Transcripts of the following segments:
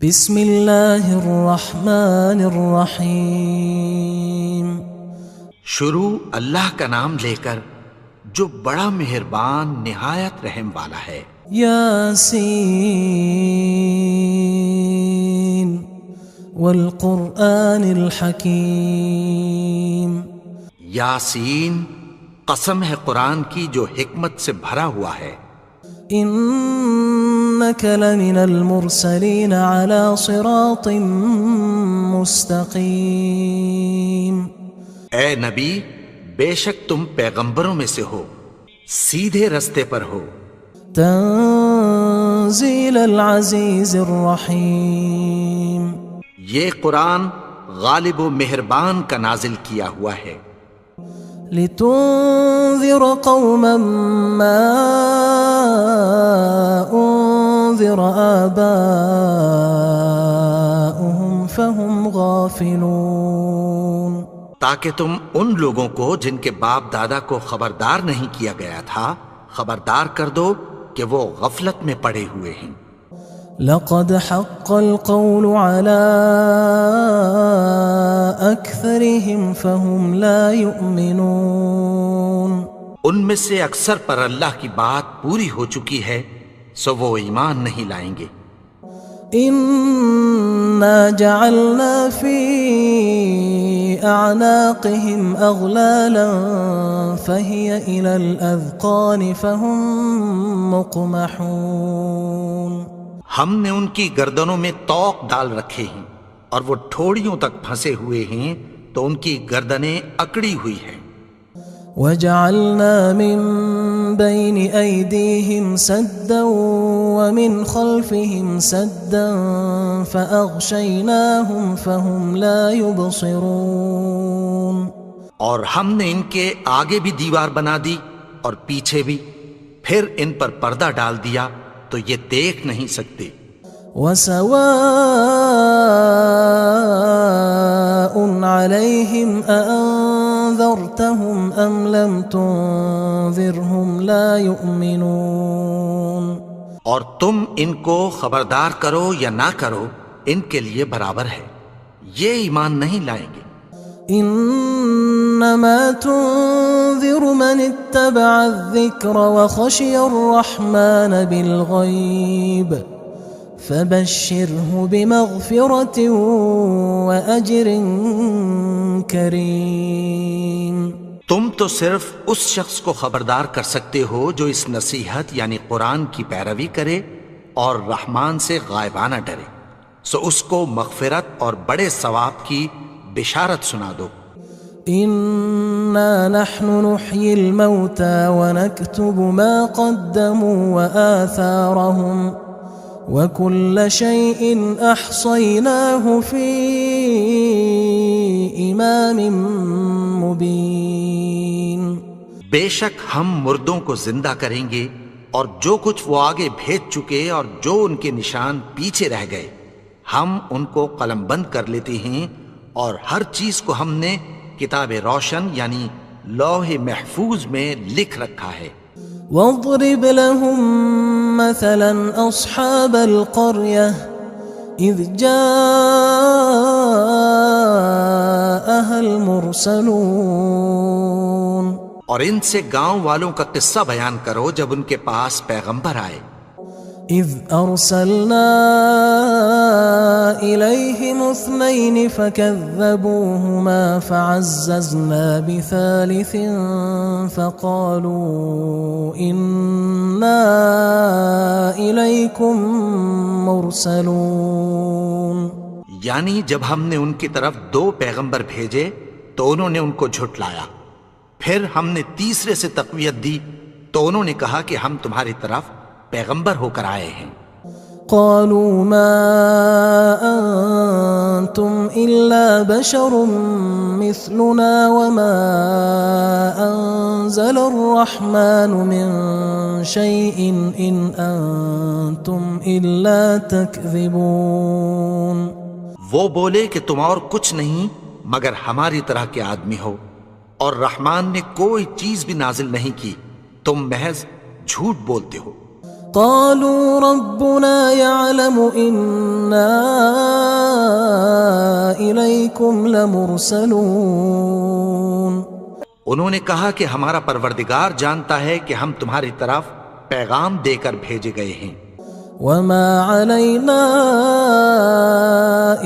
بسم اللہ الرحمن الرحیم۔ شروع اللہ کا نام لے کر جو بڑا مہربان نہایت رحم والا ہے۔ یاسین والقرآن الحکیم۔ یاسین، قسم ہے قرآن کی جو حکمت سے بھرا ہوا ہے۔ انک لمن المرسلین علی صراط مستقیم۔ اے نبی، بے شک تم پیغمبروں میں سے ہو، سیدھے رستے پر ہو۔ تنزیل العزیز الرحیم۔ یہ قرآن غالب و مہربان کا نازل کیا ہوا ہے۔ لتنذر قوما ما انذر آباؤهم فهم غافلون۔ تاکہ تم ان لوگوں کو جن کے باپ دادا کو خبردار نہیں کیا گیا تھا خبردار کر دو کہ وہ غفلت میں پڑے ہوئے ہیں۔ لقد حق القول على أكثرهم فهم لا يؤمنون۔ ان میں سے اکثر پر اللہ کی بات پوری ہو چکی ہے سو وہ ایمان نہیں لائیں گے۔ إنا جعلنا في أعناقهم أغلالا فهي إلى الأذقان فهم مقمحون۔ ہم نے ان کی گردنوں میں طوق ڈال رکھے ہیں اور وہ ٹھوڑیوں تک پھنسے ہوئے ہیں تو ان کی گردنیں اکڑی ہوئی ہیں۔ وجعلنا من بين أيديهم سدا ومن خلفهم سدا فأغشيناهم فهم لا يبصرون۔ اور ہم نے ان کے آگے بھی دیوار بنا دی اور پیچھے بھی، پھر ان پر پردہ ڈال دیا تو یہ دیکھ نہیں سکتے۔ وسواء عليهم أأنذرتهم أم لم تنذرهم لا يؤمنون۔ اور تم ان کو خبردار کرو یا نہ کرو ان کے لیے برابر ہے، یہ ایمان نہیں لائیں گے۔ انما تنذر من اتبع الذکر وخشی الرحمن بالغیب فبشرہ بمغفرۃ واجر کریم۔ تم تو صرف اس شخص کو خبردار کر سکتے ہو جو اس نصیحت یعنی قرآن کی پیروی کرے اور رحمان سے غائبانہ ڈرے، سو اس کو مغفرت اور بڑے ثواب کی بشارت سنا دو۔ انا نحن نحيي الموتى ونكتب ما قدموا وآثارهم وكل شيء احصيناه في امام مبين۔ بے شک ہم مردوں کو زندہ کریں گے اور جو کچھ وہ آگے بھیج چکے اور جو ان کے نشان پیچھے رہ گئے ہم ان کو قلم بند کر لیتے ہیں، اور ہر چیز کو ہم نے کتاب روشن یعنی لوح محفوظ میں لکھ رکھا ہے۔ واضرب لهم مثلا اصحاب القرية اذ جاءها المرسلون۔ اور ان سے گاؤں والوں کا قصہ بیان کرو جب ان کے پاس پیغمبر آئے۔ اذ ارسلنا الیہم اثنین فکذبوہما فعززنا بثالث فقالوا انا الیکم مرسلون۔ یعنی جب ہم نے ان کی طرف 2 پیغمبر بھیجے تو انہوں نے ان کو جھٹلایا، پھر ہم نے تیسرے سے تقویت دی تو انہوں نے کہا کہ ہم تمہاری طرف پیغمبر ہو کر آئے ہیں۔ قالوا ما انتم الا بشر مثلنا وما انزل الرحمن من شيء ان انتم الا تكذبون۔ وہ بولے کہ تم اور کچھ نہیں مگر ہماری طرح کے آدمی ہو، اور رحمان نے کوئی چیز بھی نازل نہیں کی، تم محض جھوٹ بولتے ہو۔ قالوا ربنا يعلم إنا إليكم لمرسلون. انہوں نے کہا کہ ہمارا پروردگار جانتا ہے کہ ہم تمہاری طرف پیغام دے کر بھیجے گئے ہیں. وما علينا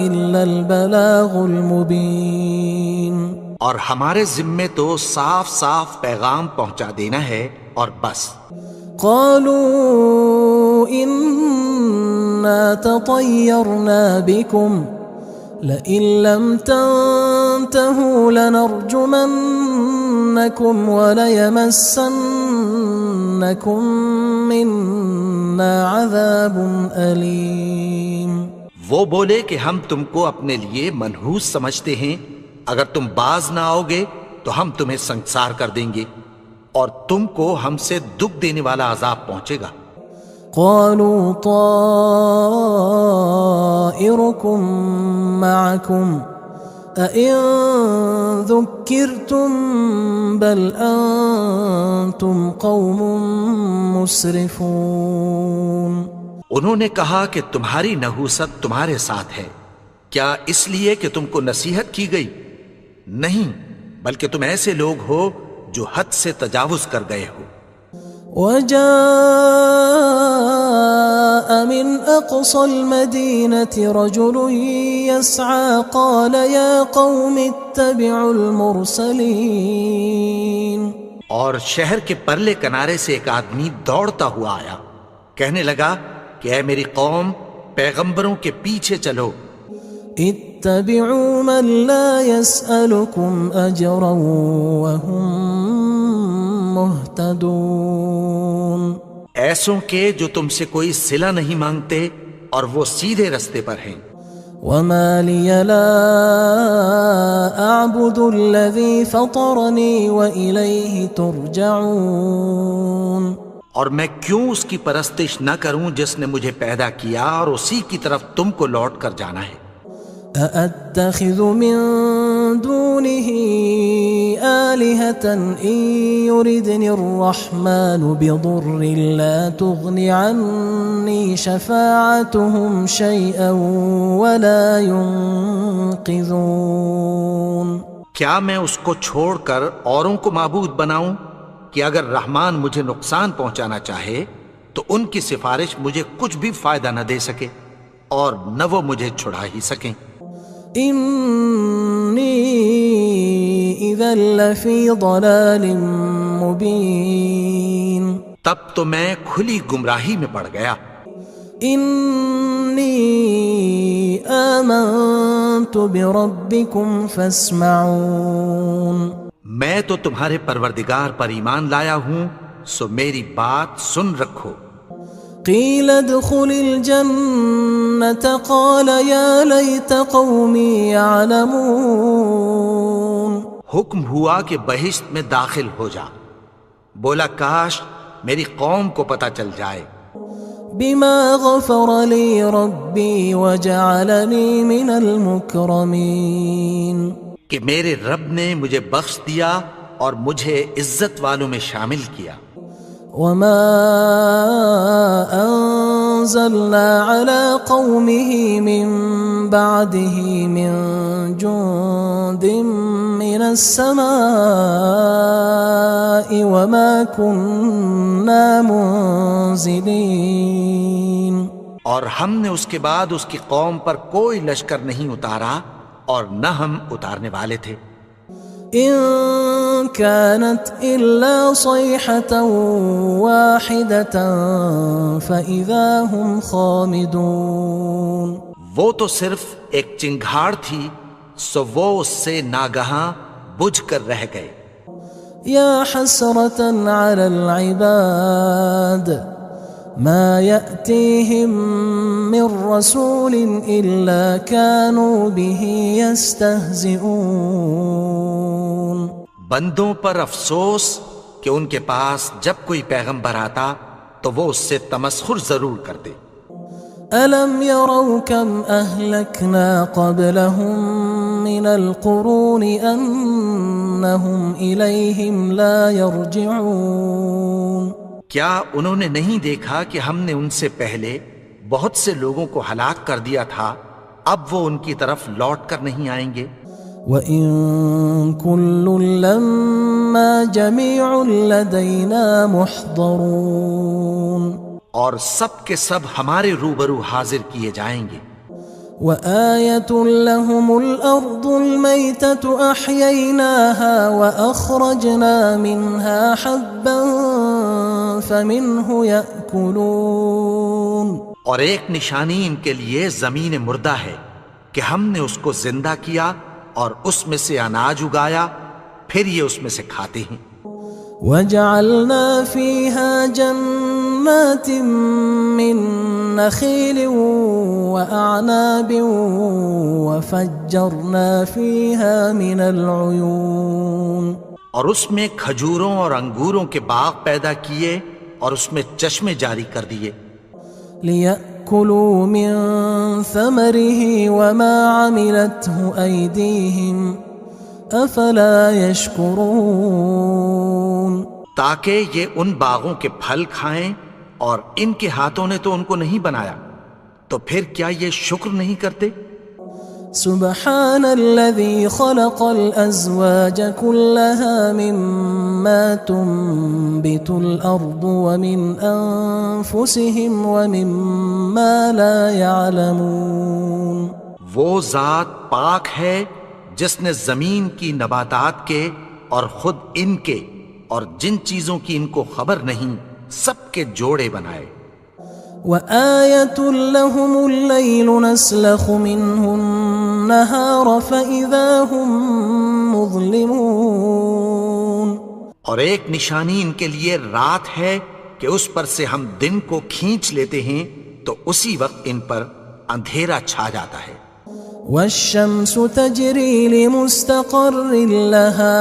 إلا البلاغ المبين. اور ہمارے ذمے تو صاف صاف پیغام پہنچا دینا ہے اور بس. قالوا إنا تطيرنا بكم لئن لم تنتهوا لنرجمنكم وليمسنكم منا عذاب أليم. وہ بولے کہ ہم تم کو اپنے لیے منحوس سمجھتے ہیں، اگر تم باز نہ آؤ گے تو ہم تمہیں سنسار کر دیں گے اور تم کو ہم سے دکھ دینے والا عذاب پہنچے گا. قالوا طائركم معكم أئن ذكرتم بل أنتم قوم مسرفون. انہوں نے کہا کہ تمہاری نحوست تمہارے ساتھ ہے، کیا اس لیے کہ تم کو نصیحت کی گئی؟ نہیں، بلکہ تم ایسے لوگ ہو جو حد سے تجاوز کر گئے ہو. وجاء من أقصى المدينة رجل يسعى قال يا قوم اتبعوا المرسلين. اور شہر کے پرلے کنارے سے ایک آدمی دوڑتا ہوا آیا، کہنے لگا کہ اے میری قوم، پیغمبروں کے پیچھے چلو. اتبعوا من لا يسألكم أجرا وهم مهتدون. ایسوں کے جو تم سے کوئی صلہ نہیں مانگتے اور وہ سیدھے رستے پر ہیں. وما لي لا أعبد الذي فطرني وإليه ترجعون. اور میں کیوں اس کی پرستش نہ کروں جس نے مجھے پیدا کیا اور اسی کی طرف تم کو لوٹ کر جانا ہے. أأتخذ من دونه آلهة إن يردني الرحمن بضر لا تغن عني شفاعتهم شيئا ولا ينقذون. کیا میں اس کو چھوڑ کر اوروں کو معبود بناؤں کہ اگر رحمان مجھے نقصان پہنچانا چاہے تو ان کی سفارش مجھے کچھ بھی فائدہ نہ دے سکے اور نہ وہ مجھے چھڑا ہی سکیں. إني إذا لفي ضلال مبين. تب تو میں کھلی گمراہی میں پڑ گیا. إني آمنت بربكم فاسمعون. میں تو تمہارے پروردگار پر ایمان لایا ہوں، سو میری بات سن رکھو. قيل ادخل الجنة قال يا ليت قومي يعلمون. حکم ہوا کہ بہشت میں داخل ہو جا. بولا کاش میری قوم کو پتہ چل جائے. بما غفر لي ربي وجعلني من المكرمين. کہ میرے رب نے مجھے بخش دیا اور مجھے عزت والوں میں شامل کیا. وما أنزلنا على قومه من بعده من جند من السماء وما كنا منزلين. اور ہم نے اس کے بعد اس کی قوم پر کوئی لشکر نہیں اتارا اور نہ ہم اتارنے والے تھے. إن كانت إلا صيحة واحدة فإذا هم خامدون. وہ تو صرف ایک چنگھاڑ تھی، سو وہ اس سے ناگہاں بجھ کر رہ گئے. يا حسرة على العباد ما يأتيهم من رسول إلا كانوا به يستهزئون. بندوں پر افسوس کہ ان کے پاس جب کوئی پیغمبر آتا تو وہ اس سے تمسخر ضرور کرتے. ألم يروا كم أهلكنا قبلهم من القرون أنهم إليهم لا يرجعون. کیا انہوں نے نہیں دیکھا کہ ہم نے ان سے پہلے بہت سے لوگوں کو ہلاک کر دیا تھا، اب وہ ان کی طرف لوٹ کر نہیں آئیں گے؟ وَإِن كُلٌّ لَمَّا جَمِيعٌ لَدَيْنَا مُحْضَرُونَ، اور سب کے سب ہمارے روبرو حاضر کیے جائیں گے۔ وَآيَةٌ لَهُمُ الْأَرْضُ الْمَيْتَةُ أَحْيَيْنَاهَا وَأَخْرَجْنَا مِنْهَا حَبًّا فَمِنْهُ يَأْكُلُونَ، اور ایک نشانی ان کے لیے زمین مردہ ہے کہ ہم نے اس کو زندہ کیا اور اس میں سے اناج اگایا، پھر یہ اس میں سے کھاتے ہیں۔ وَجَعَلْنَا فِيهَا جَنَّاتٍ مِّن نَخِيلٍ وَأَعْنَابٍ وَفَجَّرْنَا فِيهَا مِنَ الْعُيُونِ، اور اس میں کھجوروں اور انگوروں کے باغ پیدا کیے اور اس میں چشمے جاری کر دیے، لِيَأْكُلُوا مِن ثَمَرِهِ وَمَا عَمِلَتْهُ أَيْدِيهِمْ أَفَلَا يَشْكُرُونَ، تاکہ یہ ان باغوں کے پھل کھائیں، اور ان کے ہاتھوں نے تو ان کو نہیں بنایا، تو پھر کیا یہ شکر نہیں کرتے؟ سبحان الذي خلق الأزواج كلها مما تنبت الأرض ومن أنفسهم ومما لا يعلمون، وہ ذات پاک ہے جس نے زمین کی نباتات کے اور خود ان کے اور جن چیزوں کی ان کو خبر نہیں سب کے جوڑے بنائے۔ وآية لهم الليل نسلخ منه النهار فإذا هم مظلمون، اور ایک نشانی ان کے لیے رات ہے کہ اس پر سے ہم دن کو کھینچ لیتے ہیں تو اسی وقت ان پر اندھیرا چھا جاتا ہے۔ والشمس تجري لمستقر لها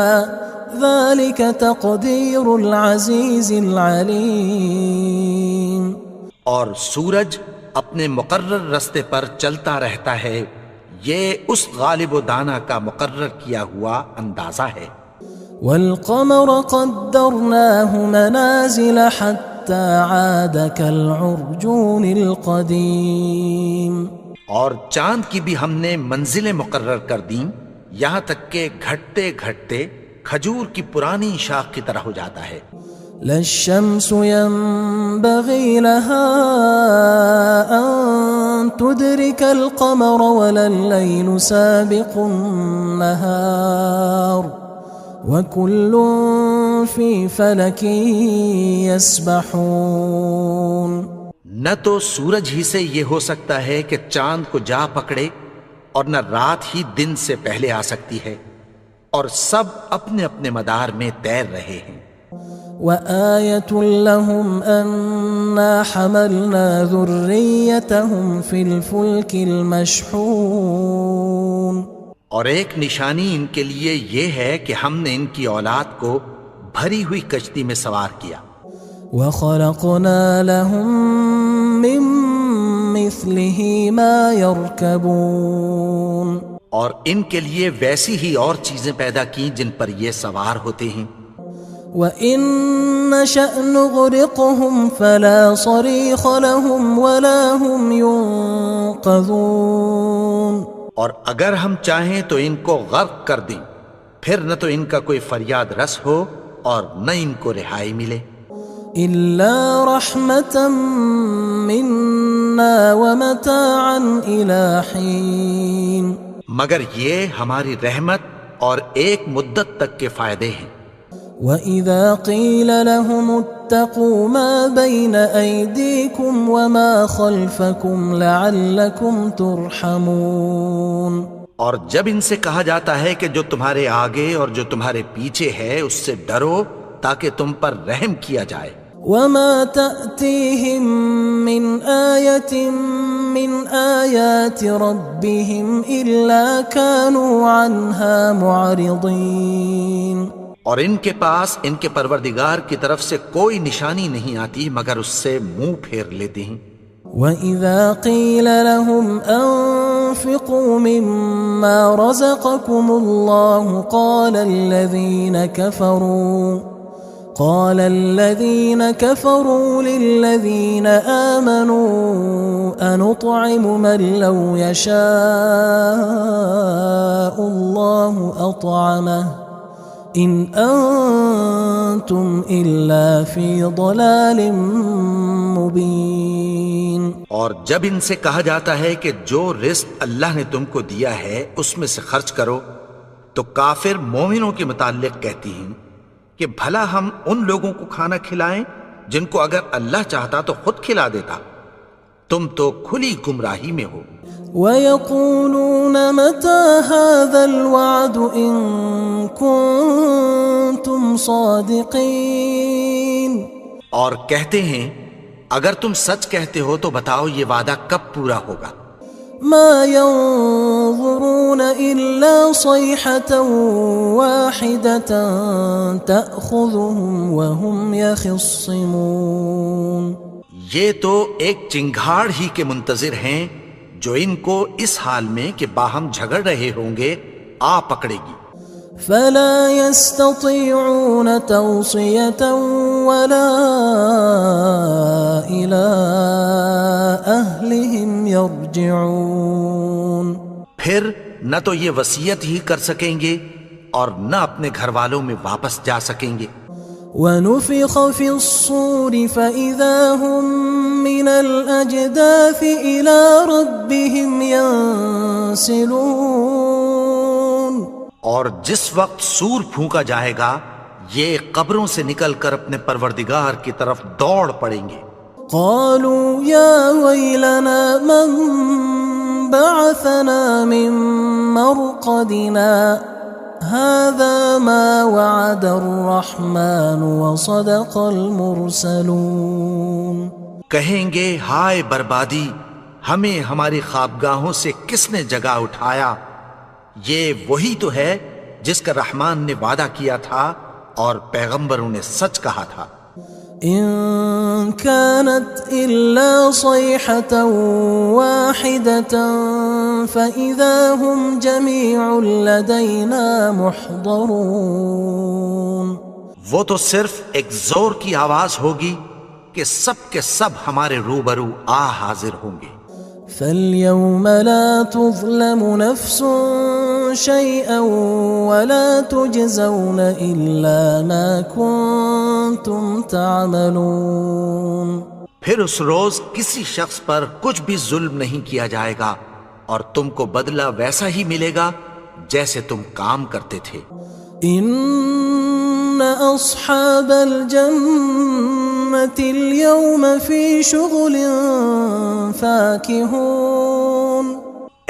ذلك تقدير العزيز العليم، اور سورج اپنے مقرر رستے پر چلتا رہتا ہے، یہ اس غالب و دانا کا مقرر کیا ہوا اندازہ ہے۔ والقمر قدرناه منازل حتى عاد كالعرجون القديم، اور چاند کی بھی ہم نے منزلیں مقرر کر دیں، یہاں تک کہ گھٹتے گھٹتے کھجور کی پرانی شاخ کی طرح ہو جاتا ہے۔ لا الشمس ينبغي لها أن تدرك القمر ولا الليل سابق النهار وكل في فلك يسبحون، نہ تو سورج ہی سے یہ ہو سکتا ہے کہ چاند کو جا پکڑے، اور نہ رات ہی دن سے پہلے آ سکتی ہے، اور سب اپنے اپنے مدار میں تیر رہے ہیں۔ وآية لهم أنا حملنا ذريتهم في الفلك المشحون، اور ایک نشانی ان کے لیے یہ ہے کہ ہم نے ان کی اولاد کو بھری ہوئی کشتی میں سوار کیا۔ وخلقنا لهم من مثله ما يركبون، اور ان کے لیے ویسی ہی اور چیزیں پیدا کی جن پر یہ سوار ہوتے ہیں۔ وَإِن نَّشَأْ نُغْرِقْهُمْ فَلَا صَرِيخَ لَهُمْ وَلَا هُمْ يُنقَذُونَ، اور اگر ہم چاہیں تو ان کو غرق کر دیں، پھر نہ تو ان کا کوئی فریاد رس ہو اور نہ ان کو رہائی ملے۔ إِلَّا رَحْمَةً مِنَّا وَمَتَاعًا إِلَى حِينٍ، مگر یہ ہماری رحمت اور ایک مدت تک کے فائدے ہیں۔ وَإِذَا قِيلَ لَهُمُ اتَّقُوا مَا بَيْنَ أَيْدِيكُمْ وَمَا خَلْفَكُمْ لَعَلَّكُمْ تُرْحَمُونَ، اور جب ان سے کہا جاتا ہے کہ جو تمہارے آگے اور جو تمہارے پیچھے ہے اس سے ڈرو تاکہ تم پر رحم کیا جائے۔ وَمَا تَأْتِيهِم مِّنْ آيَةٍ مِّنْ آيَاتِ رَبِّهِمْ إِلَّا كَانُوا عَنْهَا مُعْرِضِينَ، اور ان کے پاس ان کے پروردگار کی طرف سے کوئی نشانی نہیں آتی مگر اس سے منہ پھیر لیتے ہیں۔ وَإِذَا قِيلَ لَهُمْ أَنفِقُوا مِمَّا رَزَقَكُمُ اللَّهُ قال الذين كفروا للذين آمنوا أنطعم من لو يشاء الله أطعمه إن أنتم إلا في ضلال مبين. اور جب ان سے کہا جاتا ہے کہ جو رزق اللہ نے تم کو دیا ہے اس میں سے خرچ کرو، تو کافر مومنوں کے متعلق کہتی ہیں کہ بھلا ہم ان لوگوں کو کھانا کھلائیں جن کو اگر اللہ چاہتا تو خود کھلا دیتا. تم تو کھلی گمراہی میں ہو. وَيَقُولُونَ مَتَى هَذَا الْوَعْدُ إِن كُنتُمْ صَادِقِينَ. اور کہتے ہیں اگر تم سچ کہتے ہو تو بتاؤ یہ وعدہ کب پورا ہوگا. مَا يَنظُرُونَ إِلَّا صَيْحَةً وَاحِدَةً تَأْخُذُهُمْ وَهُمْ يَخِصِّمُونَ. یہ تو ایک چنگھاڑ ہی کے منتظر ہیں جو ان کو اس حال میں کہ باہم جھگڑ رہے ہوں گے آ پکڑے گی. فلا يستطيعون توصية ولا إلى أهلهم يرجعون. پھر نہ تو یہ وصیت ہی کر سکیں گے اور نہ اپنے گھر والوں میں واپس جا سکیں گے. ونفخ في الصور فإذا هم من الأجداث إلى ربهم ينسلون. اور جس وقت سور پھونکا جائے گا یہ قبروں سے نکل کر اپنے پروردگار کی طرف دوڑ پڑیں گے. قالوا يا ويلنا من بعثنا من مرقدنا هذا ما وعد الرحمن وصدق المرسلون. کہیں گے ہائے بربادی، ہمیں ہماری خوابگاہوں سے کس نے جگا اٹھایا. یہ وہی تو ہے جس کا رحمان نے وعدہ کیا تھا اور پیغمبروں نے سچ کہا تھا. إن كانت إلا صيحة واحدة فإذا هم جميع لدينا محضرون. وہ تو صرف ایک زور کی آواز ہوگی کہ سب کے سب ہمارے روبرو آ حاضر ہوں گے. فاليوم لا تظلم نفس شيئا ولا تجزون إلا ما كنتم تعملون. پھر اس روز کسی شخص پر کچھ بھی ظلم نہیں کیا جائے گا اور تم کو بدلہ ویسا ہی ملے گا جیسے تم کام کرتے تھے. إن أصحاب الجنة اليوم في شغل فاكهون.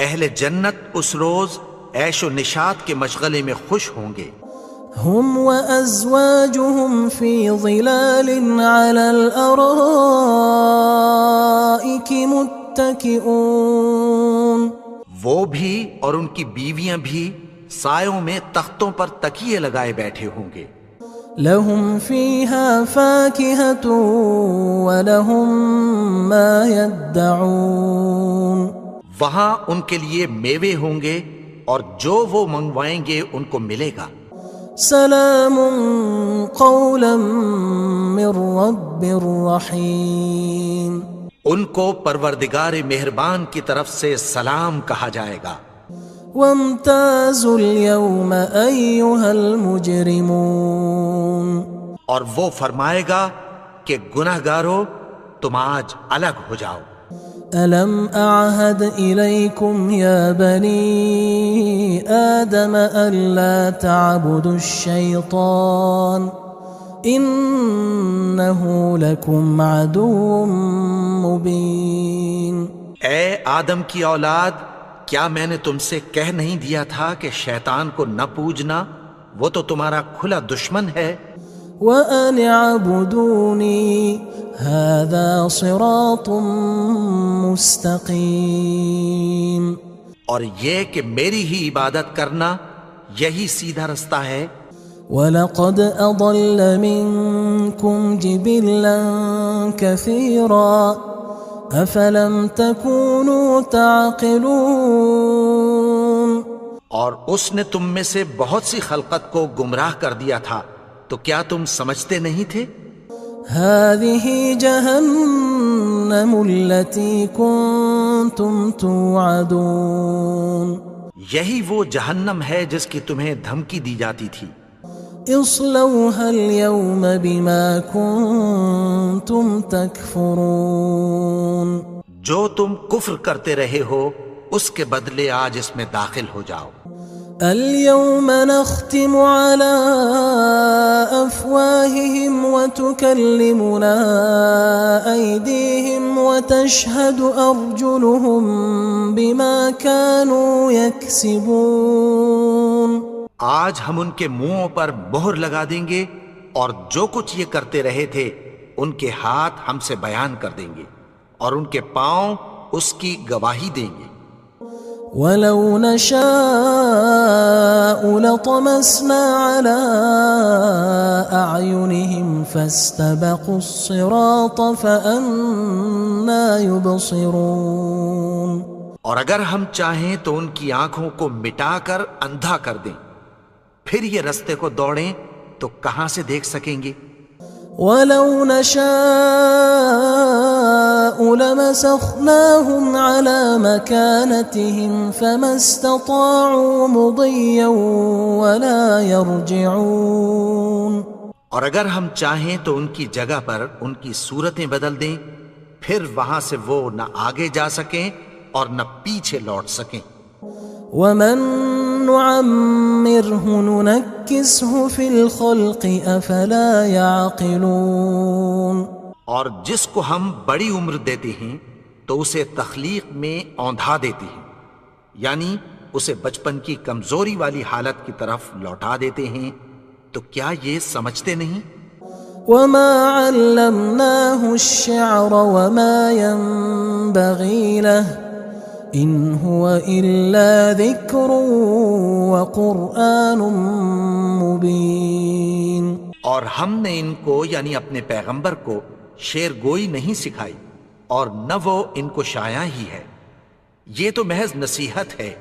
اہل جنت اس روز عیش و نشاط کے مشغلے میں خوش ہوں گے. هم وأزواجهم في ظلال على الأرائك متكئون. وہ بھی اور ان کی بیویاں بھی سایوں میں تختوں پر تکیے لگائے بیٹھے ہوں گے. لهم فيها فاكهة ولهم ما يدعون. وہاں ان کے لیے میوے ہوں گے اور جو وہ منگوائیں گے ان کو ملے گا. سلام قولا من رب رحیم. ان کو پروردگار مہربان کی طرف سے سلام کہا جائے گا. وامتازوا اليوم أيها المجرمون. اور وہ فرمائے گا کہ گناہگارو تم آج الگ ہو جاؤ. ألم أعهد إليكم يا بني آدم ألا تعبدوا الشيطان إنه لكم عدو مبين. اے آدم کی اولاد، کیا میں نے تم سے کہہ نہیں دیا تھا کہ شیطان کو نہ پوجنا، وہ تو تمہارا کھلا دشمن ہے. وَأَنِ اعْبُدُونِي هَذَا صِرَاطٌ مُسْتَقِيمٌ. اور یہ کہ میری ہی عبادت کرنا یہی سیدھا رستہ ہے. وَلَقَدْ أَضَلَّ مِنْكُمْ جِبِلًّا كَثِيرًا أَفَلَمْ تَكُونُوا تَعْقِلُونَ. اور اس نے تم میں سے بہت سی خلقت کو گمراہ کر دیا تھا، تو کیا تم سمجھتے نہیں تھے؟ هذه جهنم التي كنتم توعدون یہی وہ جہنم ہے جس کی تمہیں دھمکی دی جاتی تھی۔ اصلوها اليوم بما كنتم تكفرون جو تم کفر کرتے رہے ہو اس کے بدلے آج اس میں داخل ہو جاؤ۔ اليوم نختم على أفواههم وتكلمنا أيديهم وتشهد أرجلهم بما كانوا يكسبون آج ہم ان کے منہوں پر مہر لگا دیں گے اور جو کچھ یہ کرتے رہے تھے ان کے ہاتھ ہم سے بیان کر دیں گے اور ان کے پاؤں اس کی گواہی دیں گے۔ وَلَوْ نَشَاءُ لَطَمَسْنَا عَلَىٰ أَعْيُنِهِمْ فَاسْتَبَقُوا الصِّرَاطَ فَأَنَّىٰ يُبْصِرُونَ اور اگر ہم چاہیں تو ان کی آنکھوں کو مٹا کر اندھا کر دیں، پھر یہ رستے کو دوڑیں تو کہاں سے دیکھ سکیں گے؟ وَلَوْ نَشَاءُ لَمَسَخْنَاهُمْ عَلَىٰ مَكَانَتِهِمْ فَمَا اسْتَطَاعُوا مُضِيًّا وَلَا يَرْجِعُونَ اور اگر ہم چاہیں تو ان کی جگہ پر ان کی صورتیں بدل دیں، پھر وہاں سے وہ نہ آگے جا سکیں اور نہ پیچھے لوٹ سکیں۔ وَمَن نُعَمِّرْهُ نُنَكِّسْهُ فِي الْخَلْقِ أَفَلَا يَعْقِلُونَ اور جس کو ہم بڑی عمر دیتے ہیں تو اسے تخلیق میں اوندھا دیتے ہیں، یعنی اسے بچپن کی کمزوری والی حالت کی طرف لوٹا دیتے ہیں، تو کیا یہ سمجھتے نہیں؟ وَمَا عَلَّمْنَاهُ الشِّعْرَ وَمَا يَنبَغِي لَهُ إِنْ هُوَ إِلَّا ذِكْرٌ وَقُرْآنٌ مُبِينٌ اور ہم نے ان کو یعنی اپنے پیغمبر کو شعر گوئی نہیں سکھائی اور نہ وہ ان کو شایع ہی ہے، یہ تو محض نصیحت ہے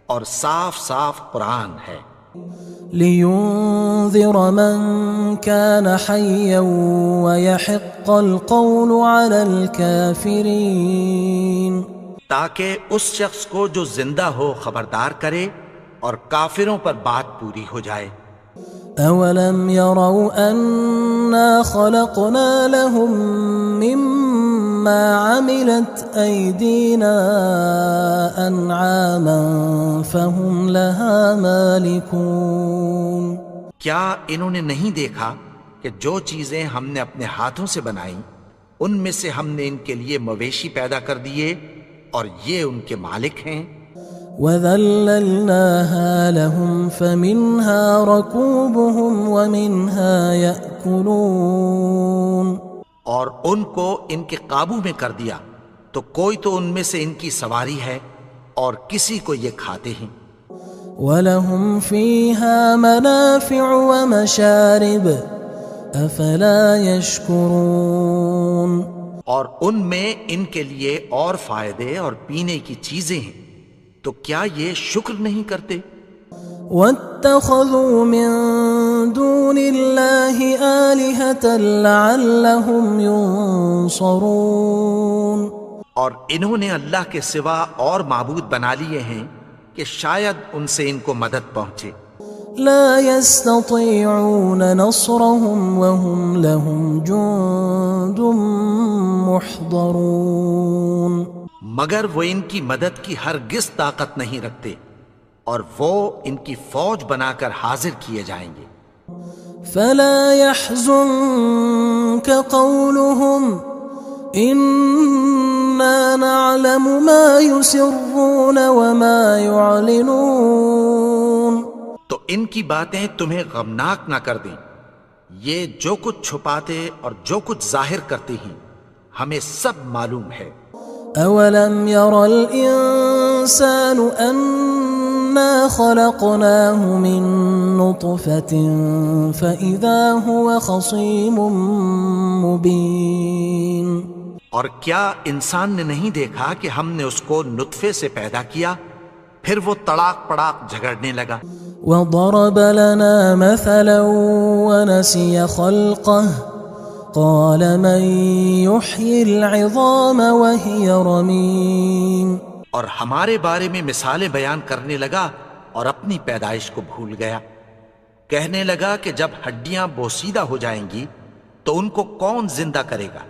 اور صاف صاف قرآن ہے۔ لِيُنذِرَ مَن كَانَ حَيًّا وَيَحِقَّ الْقَوْلُ عَلَى الْكَافِرِينَ تاکہ اس شخص کو جو زندہ ہو خبردار کرے اور کافروں پر بات پوری ہو جائے۔ أَوَلَمْ يَرَوْا أَنَّا خَلَقْنَا لَهُم مِّمَّا عَمِلَتْ أَيْدِينَا أَنْعَامًا فَهُمْ لَهَا مَالِكُونَ کیا انہوں نے نہیں دیکھا کہ جو چیزیں ہم نے اپنے ہاتھوں سے بنائیں ان میں سے ہم نے ان کے لیے مویشی پیدا کر دیے اور یہ ان کے مالک ہیں۔ وَذَلَّلْنَاهَا لَهُمْ فَمِنْهَا رَكُوبُهُمْ وَمِنْهَا يَأْكُلُونَ اور ان کو ان کے قابو میں کر دیا تو کوئی تو ان میں سے ان کی سواری ہے اور کسی کو یہ کھاتے ہیں۔ وَلَهُمْ فِيهَا مَنَافِعُ وَمَشَارِبُ أَفَلَا يَشْكُرُونَ اور ان میں ان کے لیے اور فائدے اور پینے کی چیزیں ہیں، تو کیا یہ شکر نہیں کرتے؟ وَاتَّخَذُوا مِن دُونِ اللَّهِ آلِهَةً لَعَلَّهُمْ يُنصَرُونَ اور انہوں نے اللہ کے سوا اور معبود بنا لیے ہیں کہ شاید ان سے ان کو مدد پہنچے۔ لا يستطيعون نصرهم وهم لهم جند محضرون مگر وہ ان کی مدد کی ہرگز طاقت نہیں رکھتے اور وہ ان کی فوج بنا کر حاضر کیے جائیں گے۔ فلا يحزنك قولهم إنا نعلم ما يسرون وما يعلنون تو ان کی باتیں تمہیں غمناک نہ کر دیں، یہ جو کچھ چھپاتے اور جو کچھ ظاہر کرتے ہیں ہمیں سب معلوم ہے۔ أولم ير الإنسان أنا خلقناه من نطفة فإذا هو خصيم مبين اور کیا انسان نے نہیں دیکھا کہ ہم نے اس کو نطفے سے پیدا کیا، پھر وہ تڑاک پڑاک جھگڑنے لگا۔ وضرب لنا مثلا ونسي خلقه قال من يحيي العظام وهي رميم. اور ہمارے بارے میں مثالیں بیان کرنے لگا اور اپنی پیدائش کو بھول گیا. کہنے لگا کہ جب ہڈیاں بوسیدہ ہو جائیں گی تو ان کو کون زندہ کرے گا؟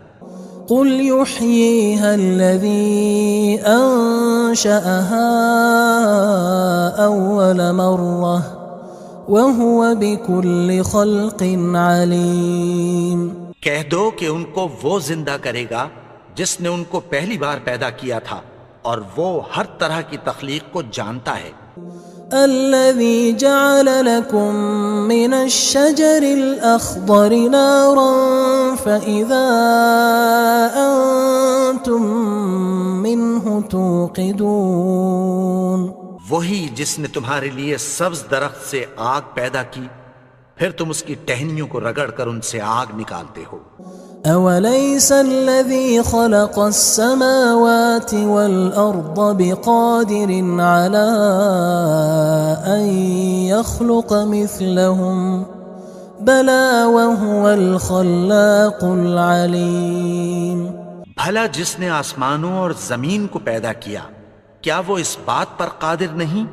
قل يحييها الذي أنشأها أول مرة وهو بكل خلق عليم. کہہ دو کہ ان کو وہ زندہ کرے گا جس نے ان کو پہلی بار پیدا کیا تھا اور وہ ہر طرح کی تخلیق کو جانتا ہے. الذي جعل لكم من الشجر الأخضر نارا فإذا أنتم منه توقدون. وہی جس نے تمہارے لیے سبز درخت سے آگ پیدا کی پھر تم اس کی ٹہنیوں کو رگڑ کر ان سے آگ نکالتے ہو. أوليس الذي خلق السماوات والأرض بقادر على أن يخلق مثلهم بلى وهو الخلاق العليم. بھلا جس نے آسمانوں اور زمین کو پیدا کیا کیا وہ اس بات پر قادر نہیں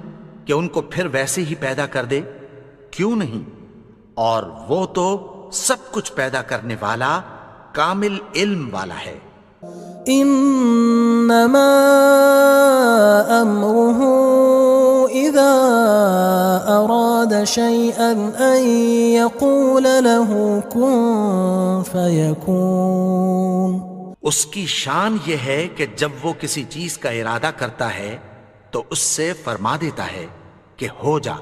کہ ان کو پھر ویسے ہی پیدا کر دے؟ کیوں نہیں؟ اور وہ تو سب کچھ پیدا کرنے والا کامل علم والا ہے. انما امره اذا اراد شيئا ان يقول له كن فيكون. اس کی شان یہ ہے کہ جب وہ کسی چیز کا ارادہ کرتا ہے تو اس سے فرما دیتا ہے کہ ہو جا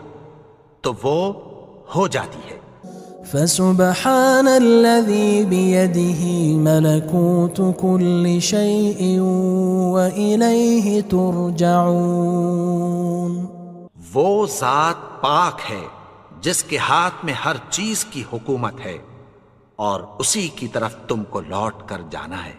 تو وہ ہو جاتی ہے. فسبحان الذي بيده ملكوت كل شيء وإليه ترجعون. وہ ذات پاک ہے جس کے ہاتھ میں ہر چیز کی حکومت ہے اور اسی کی طرف تم کو لوٹ کر جانا ہے.